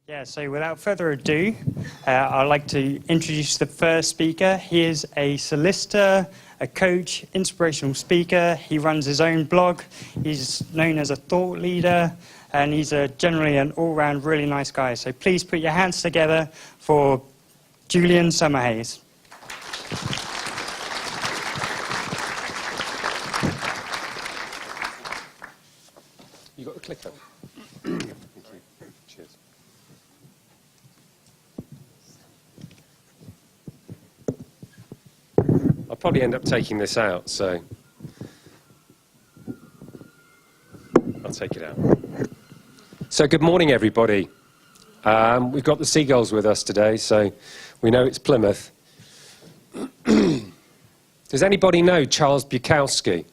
Yeah, so without further ado, I'd like to introduce the first speaker. He is a solicitor, a coach, inspirational speaker. He runs his own blog. He's known as a thought leader, and he's generally an all-round really nice guy. So please put your hands together for Julian Summerhayes. You got the clicker? Cheers. I'll probably end up taking this out, so I'll take it out. So good morning, everybody. We've got the seagulls with us today, so we know it's Plymouth. Does anybody know Charles Bukowski?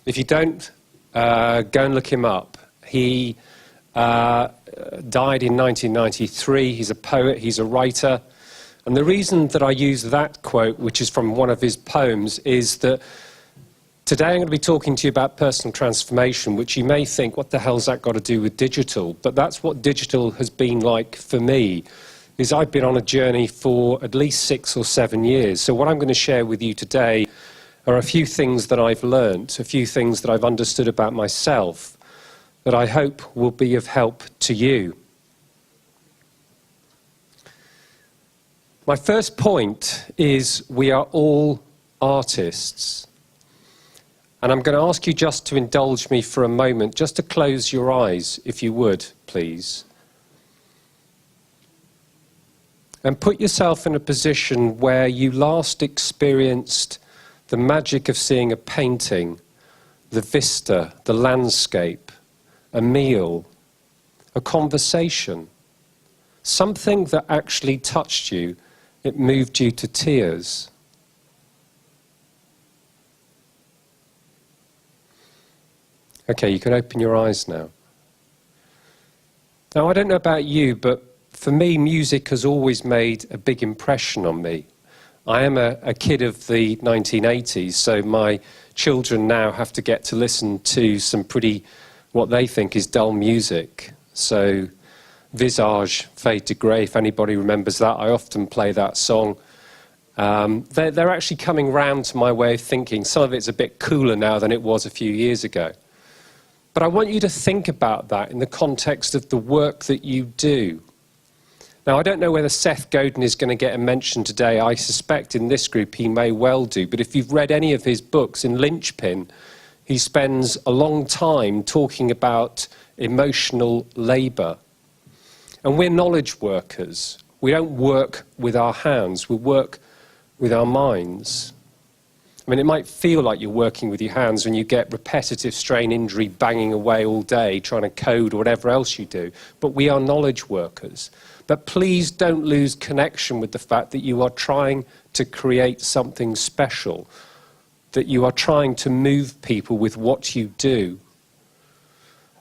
If you don't, go and look him up. He died in 1993. He's a poet, he's a writer. And the reason that I use that quote, which is from one of his poems, is that today I'm going to be talking to you about personal transformation, which you may think, what the hell's that got to do with digital? But that's what digital has been like for me, is I've been on a journey for at least 6 or 7 years. So what I'm going to share with you today are a few things that I've learnt, a few things that I've understood about myself that I hope will be of help to you. My first point is we are all artists. And I'm going to ask you just to indulge me for a moment, just to close your eyes, if you would, please. And put yourself in a position where you last experienced the magic of seeing a painting, the vista, the landscape, a meal, a conversation, something that actually touched you, it moved you to tears. Okay, you can open your eyes now. Now, I don't know about you, but for me, music has always made a big impression on me. I am a kid of the 1980s, so my children now have to get to listen to some pretty, what they think is dull music. So Visage, Fade to Grey, if anybody remembers that, I often play that song. They're actually coming round to my way of thinking. Some of it's a bit cooler now than it was a few years ago. But I want you to think about that in the context of the work that you do. Now, I don't know whether Seth Godin is going to get a mention today. I suspect in this group he may well do. But if you've read any of his books, in Linchpin, he spends a long time talking about emotional labour. And we're knowledge workers. We don't work with our hands, we work with our minds. I mean, it might feel like you're working with your hands when you get repetitive strain injury banging away all day, trying to code or whatever else you do. But we are knowledge workers. But please don't lose connection with the fact that you are trying to create something special, that you are trying to move people with what you do.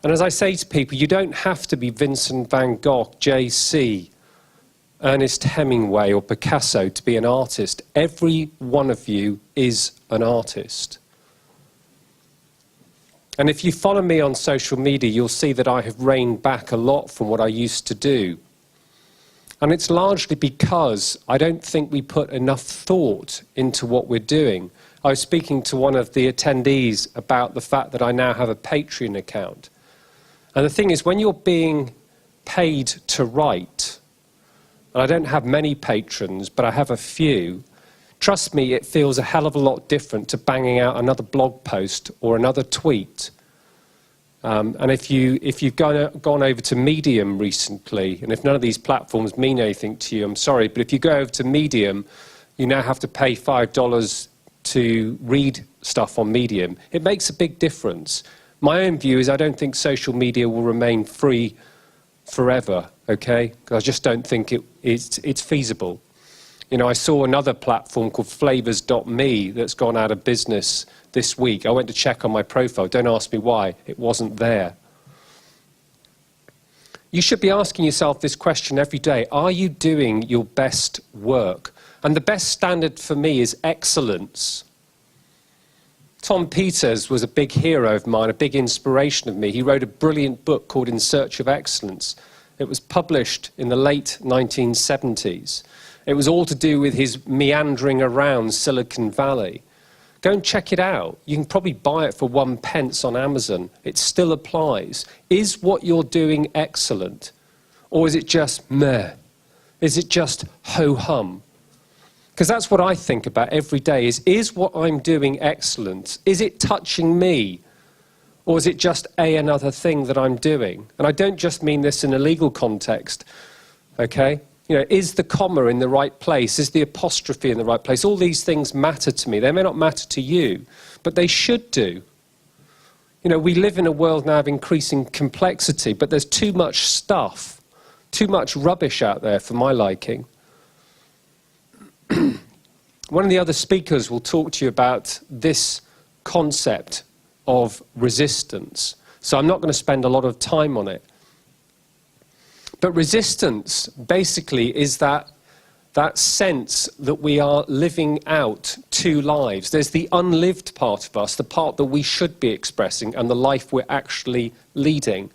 And as I say to people, you don't have to be Vincent van Gogh, J.C., Ernest Hemingway or Picasso to be an artist. Every one of you is an artist. And if you follow me on social media, you'll see that I have reined back a lot from what I used to do. And it's largely because I don't think we put enough thought into what we're doing. I was speaking to one of the attendees about the fact that I now have a Patreon account. And the thing is, when you're being paid to write, and I don't have many patrons, but I have a few, trust me, it feels a hell of a lot different to banging out another blog post or another tweet. And if you've gone over to Medium recently, and if none of these platforms mean anything to you, I'm sorry, but if you go over to Medium, you now have to pay $5 to read stuff on Medium. It makes a big difference. My own view is I don't think social media will remain free forever, okay? Because I just don't think it's feasible. You know, I saw another platform called Flavors.me that's gone out of business this week. I went to check on my profile. Don't ask me why. It wasn't there. You should be asking yourself this question every day. Are you doing your best work? And the best standard for me is excellence. Tom Peters was a big hero of mine, a big inspiration of me. He wrote a brilliant book called In Search of Excellence. It was published in the late 1970s. It was all to do with his meandering around Silicon Valley. Go and check it out. You can probably buy it for 1 pence on Amazon. It still applies. Is what you're doing excellent? Or is it just meh? Is it just ho-hum? Because that's what I think about every day, is what I'm doing excellent? Is it touching me? Or is it just another thing that I'm doing? And I don't just mean this in a legal context, okay? You know, is the comma in the right place? Is the apostrophe in the right place? All these things matter to me. They may not matter to you, but they should do. You know, we live in a world now of increasing complexity, but there's too much stuff, too much rubbish out there for my liking. One of the other speakers will talk to you about this concept of resistance. So I'm not going to spend a lot of time on it. But resistance basically is that sense that we are living out two lives. There's the unlived part of us, the part that we should be expressing, and the life we're actually leading.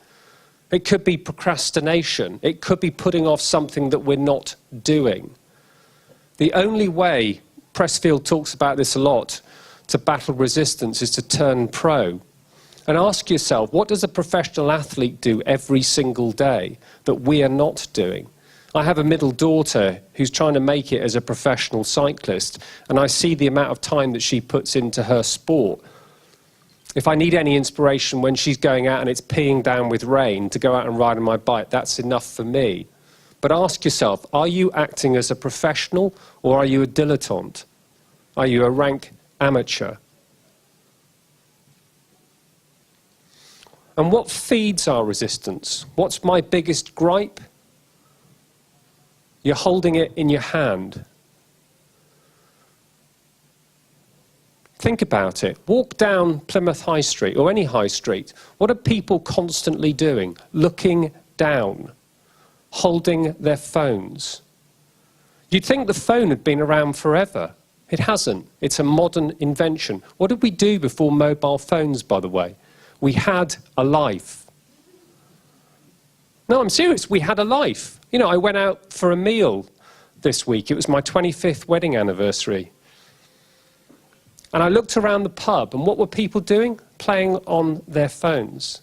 It could be procrastination. It could be putting off something that we're not doing. The only way, Pressfield talks about this a lot, to battle resistance is to turn pro. And ask yourself, what does a professional athlete do every single day that we are not doing? I have a middle daughter who's trying to make it as a professional cyclist, and I see the amount of time that she puts into her sport. If I need any inspiration when she's going out and it's peeing down with rain to go out and ride on my bike, that's enough for me. But ask yourself, are you acting as a professional or are you a dilettante? Are you a rank amateur? And what feeds our resistance? What's my biggest gripe? You're holding it in your hand. Think about it. Walk down Plymouth High Street or any high street. What are people constantly doing? Looking down, holding their phones. You'd think the phone had been around forever. It hasn't. It's a modern invention. What did we do before mobile phones, by the way? We had a life. No, I'm serious. We had a life. You know, I went out for a meal this week. It was my 25th wedding anniversary. And I looked around the pub, and what were people doing? Playing on their phones.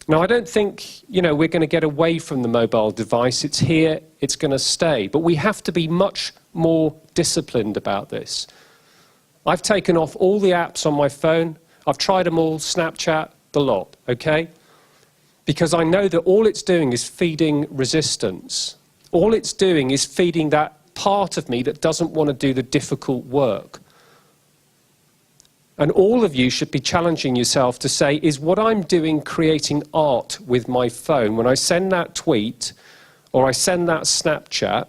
Now, I don't think, you know, we're going to get away from the mobile device. It's here, it's going to stay. But we have to be much more disciplined about this. I've taken off all the apps on my phone. I've tried them all, Snapchat, the lot, okay? Because I know that all it's doing is feeding resistance. All it's doing is feeding that part of me that doesn't want to do the difficult work. And all of you should be challenging yourself to say, is what I'm doing creating art with my phone? When I send that tweet, or I send that Snapchat,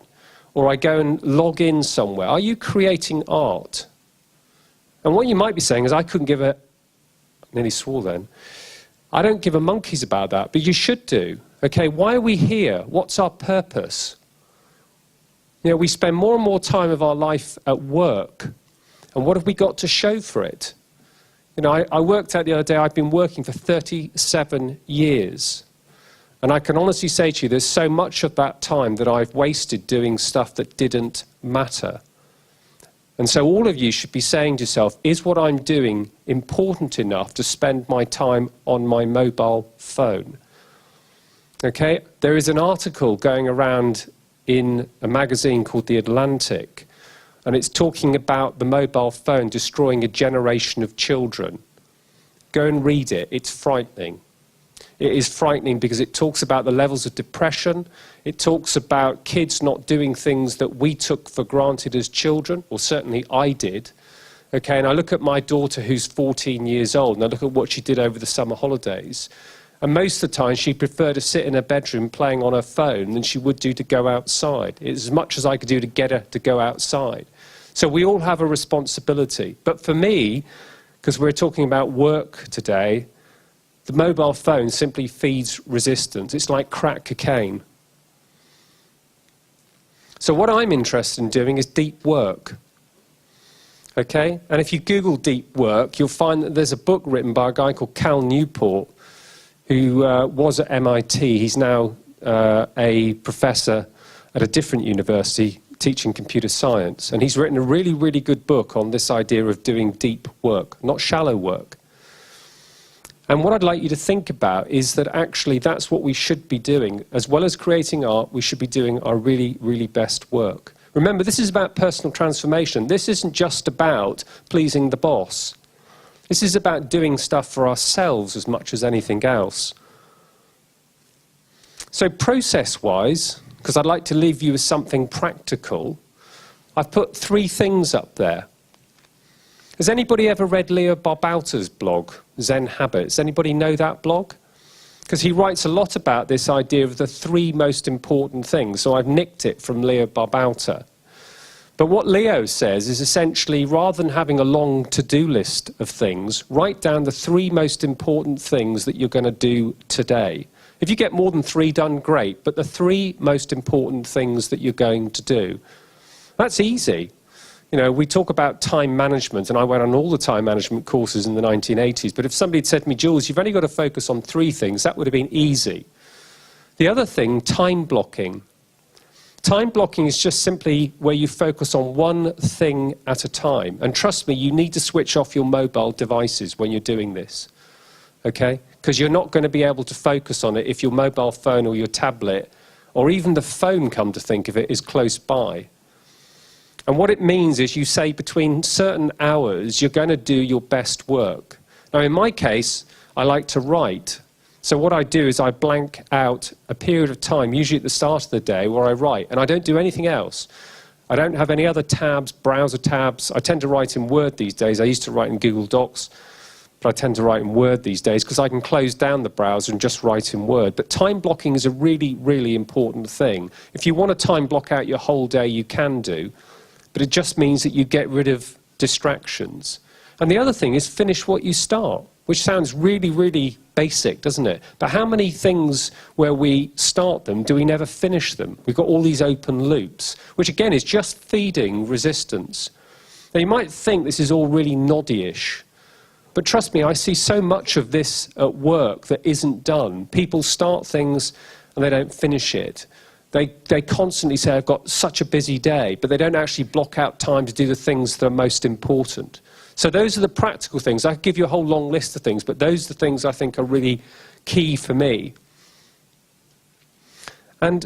or I go and log in somewhere, are you creating art? And what you might be saying is, I couldn't give a, I nearly swore then, I don't give a monkeys about that, but you should do. Okay, why are we here? What's our purpose? You know, we spend more and more time of our life at work. And what have we got to show for it? You know, I worked out the other day, I've been working for 37 years. And I can honestly say to you, there's so much of that time that I've wasted doing stuff that didn't matter. And so all of you should be saying to yourself, is what I'm doing important enough to spend my time on my mobile phone? Okay, there is an article going around in a magazine called The Atlantic, and it's talking about the mobile phone destroying a generation of children. Go and read it. It's frightening. It is frightening because it talks about the levels of depression. It talks about kids not doing things that we took for granted as children, or certainly I did. Okay, and I look at my daughter who's 14 years old, and I look at what she did over the summer holidays. And most of the time, she preferred to sit in her bedroom playing on her phone than she would do to go outside. It's as much as I could do to get her to go outside. So we all have a responsibility. But for me, because we're talking about work today, the mobile phone simply feeds resistance. It's like crack cocaine. So what I'm interested in doing is deep work. Okay? And if you Google deep work, you'll find that there's a book written by a guy called Cal Newport. who was at MIT. He's now a professor at a different university teaching computer science. And he's written a really, really good book on this idea of doing deep work, not shallow work. And what I'd like you to think about is that actually that's what we should be doing. As well as creating art, we should be doing our really, really best work. Remember, this is about personal transformation. This isn't just about pleasing the boss. This is about doing stuff for ourselves as much as anything else. So process-wise, because I'd like to leave you with something practical, I've put 3 things up there. Has anybody ever read Leo Barbauta's blog, Zen Habits? Anybody know that blog? Because he writes a lot about this idea of the 3 most important things. So I've nicked it from Leo Barbauta. But what Leo says is essentially, rather than having a long to-do list of things, write down the 3 most important things that you're going to do today. If you get more than 3 done, great, but the 3 most important things that you're going to do. That's easy. You know, we talk about time management, and I went on all the time management courses in the 1980s, but if somebody had said to me, Jules, you've only got to focus on 3 things, that would have been easy. The other thing, time blocking. Time blocking is just simply where you focus on one thing at a time. And trust me, you need to switch off your mobile devices when you're doing this, okay? Because you're not going to be able to focus on it if your mobile phone or your tablet, or even the phone, come to think of it, is close by. And what it means is you say between certain hours, you're going to do your best work. Now, in my case, I like to write. So what I do is I blank out a period of time, usually at the start of the day, where I write, and I don't do anything else. I don't have any other tabs, browser tabs. I tend to write in Word these days. I used to write in Google Docs, but I tend to write in Word these days because I can close down the browser and just write in Word. But time blocking is a really, really important thing. If you want to time block out your whole day, you can do. But it just means that you get rid of distractions. And the other thing is finish what you start, which sounds really, really basic, doesn't it? But how many things where we start them do we never finish them? We've got all these open loops, which again is just feeding resistance. Now you might think this is all really noddy-ish, but trust me, I see so much of this at work that isn't done. People start things and they don't finish it. They constantly say, I've got such a busy day, but they don't actually block out time to do the things that are most important. So those are the practical things. I could give you a whole long list of things, but those are the things I think are really key for me. And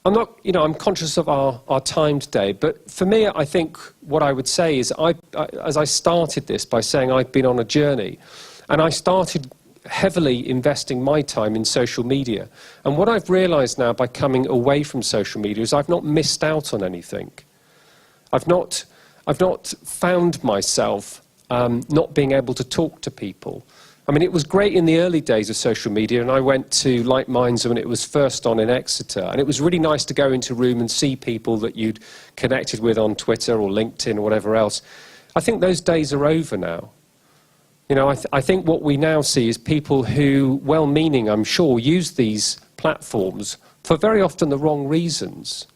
I'm not, you know, I'm conscious of our time today, but for me, I think what I would say is, as I started this by saying I've been on a journey, and I started heavily investing my time in social media. And what I've realized now by coming away from social media is I've not missed out on anything. I've not found myself not being able to talk to people. I mean, it was great in the early days of social media, and I went to Like Minds when it was first on in Exeter, and it was really nice to go into a room and see people that you'd connected with on Twitter or LinkedIn or whatever else. I think those days are over now. You know, I think what we now see is people who, well-meaning, I'm sure, use these platforms for very often the wrong reasons.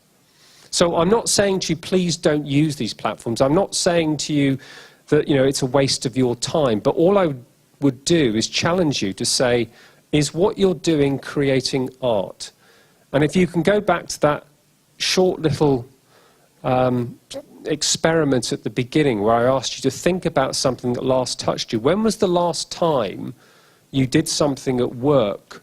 So I'm not saying to you, please don't use these platforms. I'm not saying to you that, you know, it's a waste of your time. But all I would do is challenge you to say, is what you're doing creating art? And if you can go back to that short little experiment at the beginning where I asked you to think about something that last touched you. When was the last time you did something at work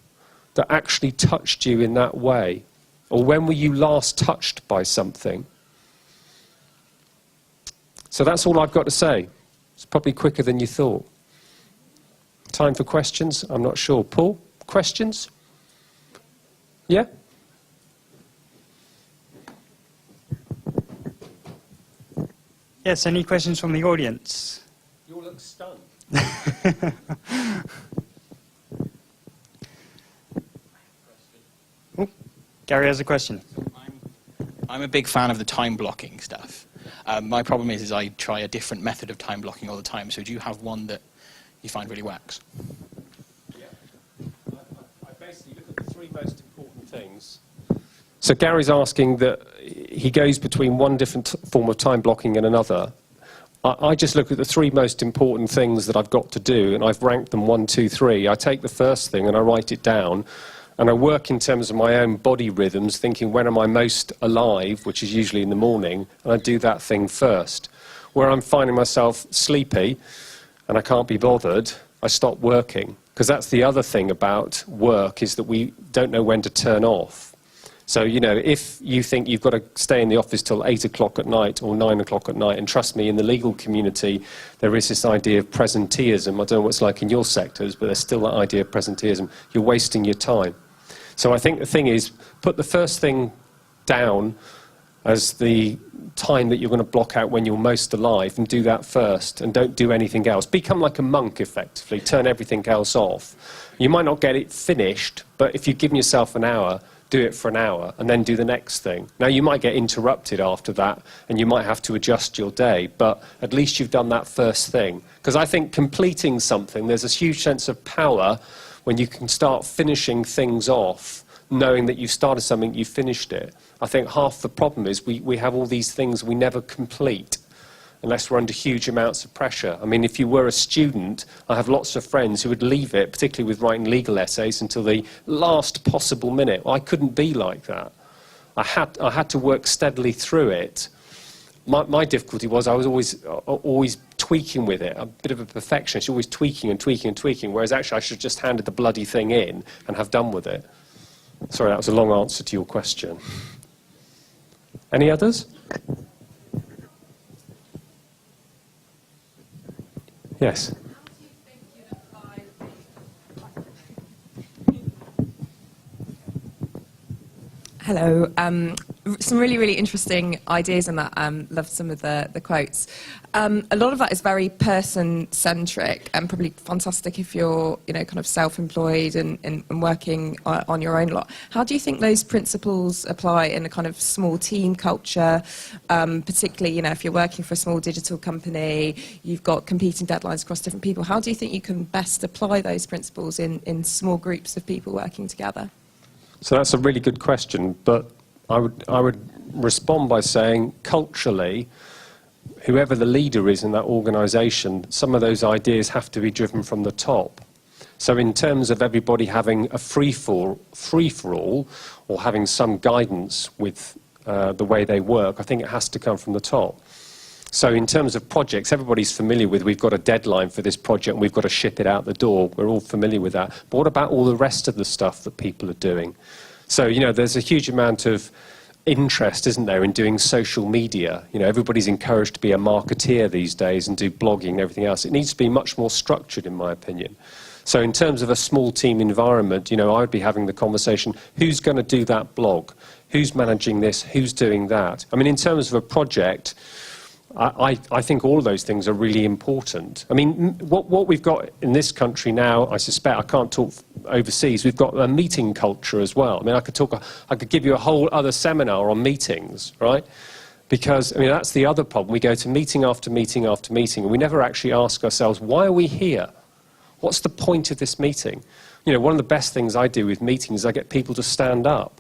that actually touched you in that way? Or when were you last touched by something? So that's all I've got to say. It's probably quicker than you thought. Time for questions? I'm not sure. Paul, questions? Yeah? Yes, any questions from the audience? You all look stunned. Oh, Gary has a question. I'm a big fan of the time blocking stuff. My problem is I try a different method of time blocking all the time. So do you have one that you find really works? Yeah. I basically look at the 3 most important things. So Gary's asking that he goes between one different form of time blocking and another. I just look at the 3 most important things that I've got to do, and I've ranked them 1, 2, 3. I take the first thing and I write it down, and I work in terms of my own body rhythms, thinking when am I most alive, which is usually in the morning, and I do that thing first. Where I'm finding myself sleepy and I can't be bothered, I stop working. Because that's the other thing about work, is that we don't know when to turn off. So, you know, if you think you've got to stay in the office till 8 o'clock at night or 9 o'clock at night, and trust me, in the legal community, there is this idea of presenteeism. I don't know what it's like in your sectors, but there's still that idea of presenteeism. You're wasting your time. So I think the thing is, put the first thing down as the time that you're going to block out when you're most alive, and do that first, and don't do anything else. Become like a monk, effectively. Turn everything else off. You might not get it finished, but if you've given yourself an hour, do it for an hour, and then do the next thing. Now, you might get interrupted after that, and you might have to adjust your day, but at least you've done that first thing. Because I think completing something, there's this huge sense of power when you can start finishing things off, knowing that you've started something, you've finished it. I think half the problem is we have all these things we never complete unless we're under huge amounts of pressure. I mean, if you were a student, I have lots of friends who would leave it, particularly with writing legal essays, until the last possible minute. Well, I couldn't be like that. I had to work steadily through it. My difficulty was I was always tweaking with it, a bit of a perfectionist, always tweaking and tweaking and tweaking, whereas actually I should have just handed the bloody thing in and have done with it. Sorry, that was a long answer to your question. Any others? Yes. Hello. Some really, really interesting ideas in that. Loved some of the quotes. A lot of that is very person-centric, and probably fantastic if you're, you know, kind of self-employed and working on your own lot. How do you think those principles apply in a kind of small team culture, particularly, you know, if you're working for a small digital company, you've got competing deadlines across different people. How do you think you can best apply those principles in small groups of people working together? So that's a really good question, but I would respond by saying, culturally, whoever the leader is in that organisation, some of those ideas have to be driven from the top. So in terms of everybody having a free-for-all, or having some guidance with the way they work, I think it has to come from the top. So in terms of projects, everybody's familiar with, we've got a deadline for this project and we've got to ship it out the door. We're all familiar with that. But what about all the rest of the stuff that people are doing? So, you know, there's a huge amount of interest, isn't there, in doing social media. You know, everybody's encouraged to be a marketeer these days and do blogging and everything else. It needs to be much more structured, in my opinion. So in terms of a small team environment, you know, I would be having the conversation, who's going to do that blog? Who's managing this? Who's doing that? I mean, in terms of a project, I think all of those things are really important. I mean, what we've got in this country now, I suspect, I can't talk overseas, we've got a meeting culture as well. I mean, I could give you a whole other seminar on meetings, right? Because, I mean, that's the other problem. We go to meeting after meeting after meeting, and we never actually ask ourselves, why are we here? What's the point of this meeting? You know, one of the best things I do with meetings is I get people to stand up.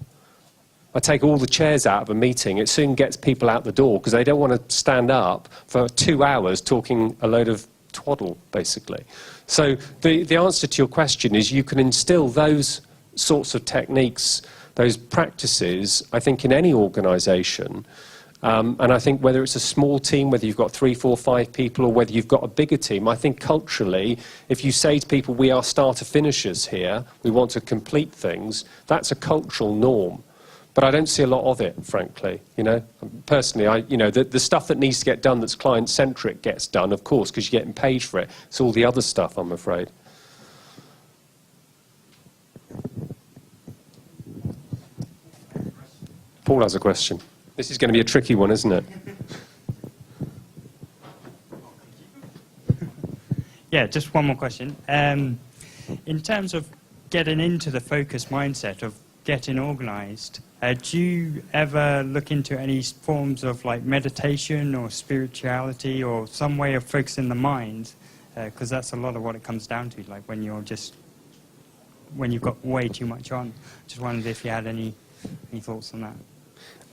I take all the chairs out of a meeting. It soon gets people out the door because they don't want to stand up for 2 hours talking a load of twaddle, basically. So the answer to your question is you can instill those sorts of techniques, those practices, I think, in any organisation. And I think whether it's a small team, whether you've got 3, 4, 5 people, or whether you've got a bigger team, I think culturally, if you say to people, we are starter-finishers here, we want to complete things, that's a cultural norm. But I don't see a lot of it, frankly. You know, personally, you know, the stuff that needs to get done that's client-centric gets done, of course, because you're getting paid for it. It's all the other stuff, I'm afraid. Paul has a question. This is going to be a tricky one, isn't it? Yeah, just one more question. In terms of getting into the focus mindset of getting organised, do you ever look into any forms of like meditation or spirituality or some way of focusing the mind? Because that's a lot of what it comes down to, like when you've got way too much on. Just wondered if you had any thoughts on that.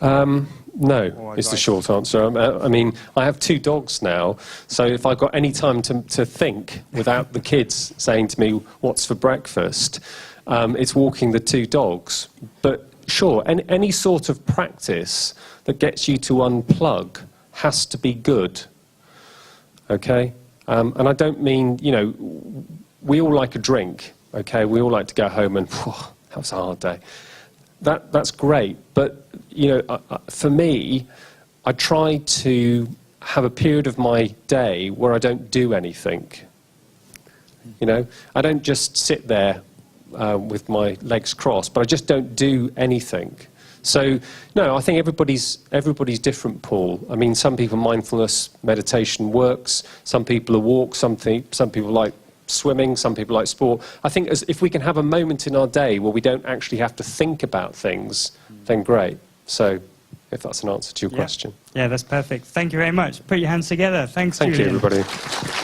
No, Or is the advice? short answer. I mean, I have 2 dogs now, so if I've got any time to think without the kids saying to me, what's for breakfast, it's walking the 2 dogs. But sure, any sort of practice that gets you to unplug has to be good, okay? And I don't mean, you know, we all like a drink, okay? We all like to go home and, that was a hard day. That's great, but you know, for me, I try to have a period of my day where I don't do anything. You know, I don't just sit there with my legs crossed, but I just don't do anything. So, no, I think everybody's different, Paul. I mean, some people mindfulness meditation works. Some people are walk. Some people like swimming, some people like sport. I think if we can have a moment in our day where we don't actually have to think about things, then great. So, if that's an answer to your question. Yeah, that's perfect. Thank you very much. Put your hands together. Thanks, Thank you, Julian. everybody.